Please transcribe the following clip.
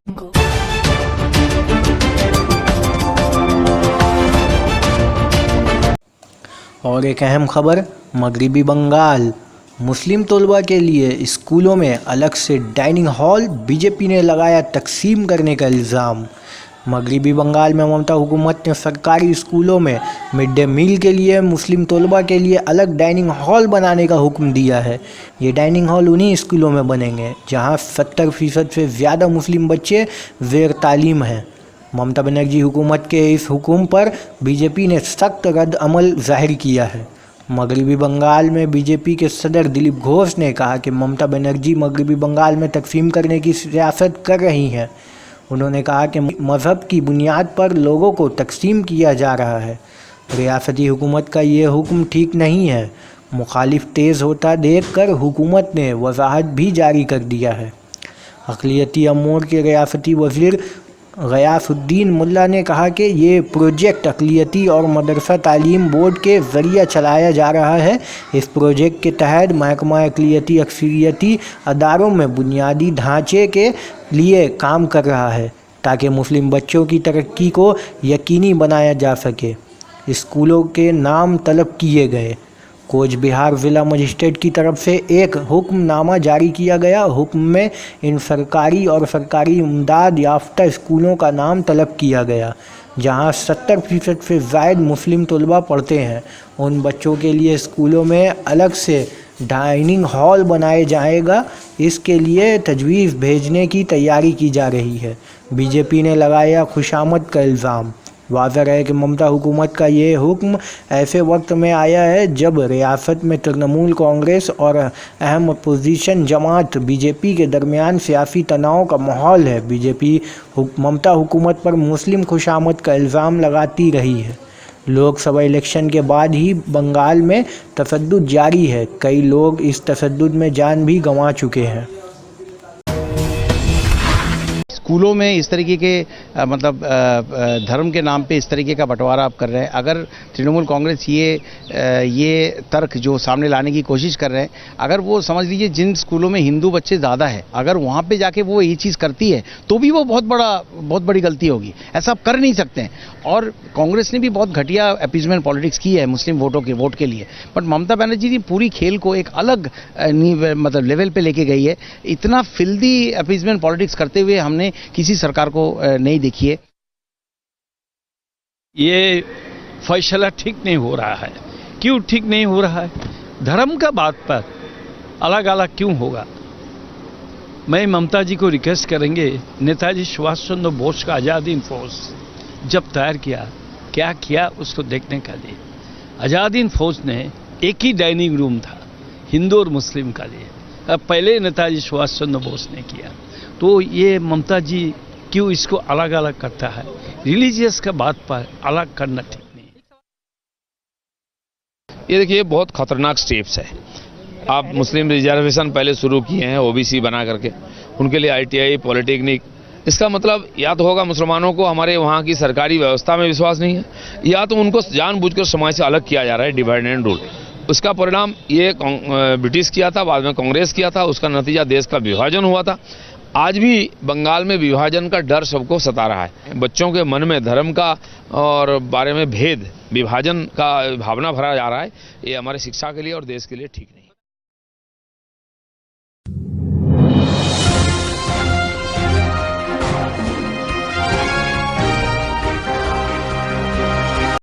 और एक अहम खबर, मगरबी बंगाल मुस्लिम तलबा के लिए स्कूलों में अलग से डाइनिंग हॉल, बीजेपी ने लगाया तकसीम करने का इल्ज़ाम। मगरबी बंगाल में ममता हुकूमत ने सरकारी स्कूलों में मिड डे मील के लिए मुस्लिम तलबा के लिए अलग डाइनिंग हॉल बनाने का हुक्म दिया है। ये डाइनिंग हॉल उन्हीं स्कूलों में बनेंगे जहां 70% से ज़्यादा मुस्लिम बच्चे ज़ेर तालीम हैं। ममता बनर्जी हुकूमत के इस हुक्म पर बीजेपी ने सख्त रद्द अमल जाहिर किया है। मगरबी बंगाल में बीजेपी के सदर दिलीप घोष ने कहा कि ममता बनर्जी मगरबी बंगाल में तकसीम करने की सियासत कर रही हैं। उन्होंने कहा कि मज़हब की बुनियाद पर लोगों को तकसीम किया जा रहा है। रियासती हुकूमत का ये हुक्म ठीक नहीं है। मुखालिफ तेज़ होता देखकर हुकूमत ने वजाहत भी जारी कर दिया है। अक़लियती अमूर के रियासती वज़ीर ग़यासुद्दीन मुल्ला ने कहा कि ये प्रोजेक्ट अक़लियती और मदरसा तालीम बोर्ड के ज़रिए चलाया जा रहा है। इस प्रोजेक्ट के तहत महकमा अक़लियती अक्सरियती अदारों में बुनियादी ढांचे के लिए काम कर रहा है ताकि मुस्लिम बच्चों की तरक्की को यकीनी बनाया जा सके। स्कूलों के नाम तलब किए गए। कोच बिहार ज़िला मजिस्ट्रेट की तरफ से एक हुक्मनामा जारी किया गया। हुक्म में इन सरकारी और सरकारी इमदाद याफ्ता स्कूलों का नाम तलब किया गया जहां 70% से ज़ायद मुस्लिम तलबा पढ़ते हैं। उन बच्चों के लिए स्कूलों में अलग से डाइनिंग हॉल बनाया जाएगा। इसके लिए तजवीज़ भेजने की तैयारी की जा रही है। बीजेपी ने लगाया खुशामद का इल्ज़ाम। वाज़ह है कि ममता हुकूमत का ये हुक्म ऐसे वक्त में आया है जब रियासत में तृणमूल कांग्रेस और अहम अपोजिशन जमात बीजेपी के दरमियान सियासी तनाव का माहौल है। बीजेपी ममता हुकूमत पर मुस्लिम खुशामद का इल्ज़ाम लगाती रही है। लोकसभा इलेक्शन के बाद ही बंगाल में तशद्दुद जारी है। कई लोग इस तशद्दुद में जान भी गंवा चुके हैं। स्कूलों में इस तरीके के धर्म के नाम पे इस तरीके का बंटवारा आप कर रहे हैं। अगर तृणमूल कांग्रेस ये तर्क जो सामने लाने की कोशिश कर रहे हैं, अगर वो समझ लीजिए जिन स्कूलों में हिंदू बच्चे ज़्यादा है, अगर वहाँ पे जाके वो ये चीज़ करती है तो भी वो बहुत बड़ी गलती होगी। ऐसा आप कर नहीं सकते हैं। और कांग्रेस ने भी बहुत घटिया अपीजमेंट पॉलिटिक्स की है मुस्लिम वोट के लिए। बट ममता बनर्जी जी पूरी खेल को एक अलग लेवल पे लेके गई है। इतना फिल्दी अपीजमेंट पॉलिटिक्स करते हुए हमने किसी सरकार को नहीं देखी है। ये फैसला ठीक नहीं हो रहा है। क्यों ठीक नहीं हो रहा है? धर्म का बात पर अलग अलग क्यों होगा? मैं ममता जी को रिक्वेस्ट करेंगे, नेताजी सुभाष चंद्र बोस का आज़ाद हिंद फौज जब तैयार किया, क्या किया उसको देखने का लिए। आज़ाद हिंद फौज ने एक ही डाइनिंग रूम था हिंदू और मुस्लिम का लिए। अब पहले नेताजी सुभाष चंद्र बोस ने किया। तो ये ममता जी क्यों इसको अलग अलग करता है? रिलीजियस का बात पर अलग करना ठीक नहीं है। ये देखिए बहुत खतरनाक स्टेप्स है। आप मुस्लिम रिजर्वेशन पहले शुरू किए हैं ओबीसी बना करके, उनके लिए आईटीआई पॉलिटेक्निक। इसका मतलब या तो होगा मुसलमानों को हमारे वहाँ की सरकारी व्यवस्था में विश्वास नहीं है, या तो उनको जानबूझकर समाज से अलग किया जा रहा है, डिवाइड एंड रूल। उसका परिणाम ये ब्रिटिश किया था, बाद में कांग्रेस किया था, उसका नतीजा देश का विभाजन हुआ था। आज भी बंगाल में विभाजन का डर सबको सता रहा है। बच्चों के मन में धर्म का और बारे में भेद, विभाजन का भावना भरा जा रहा है। ये हमारे शिक्षा के लिए और देश के लिए ठीक नहीं।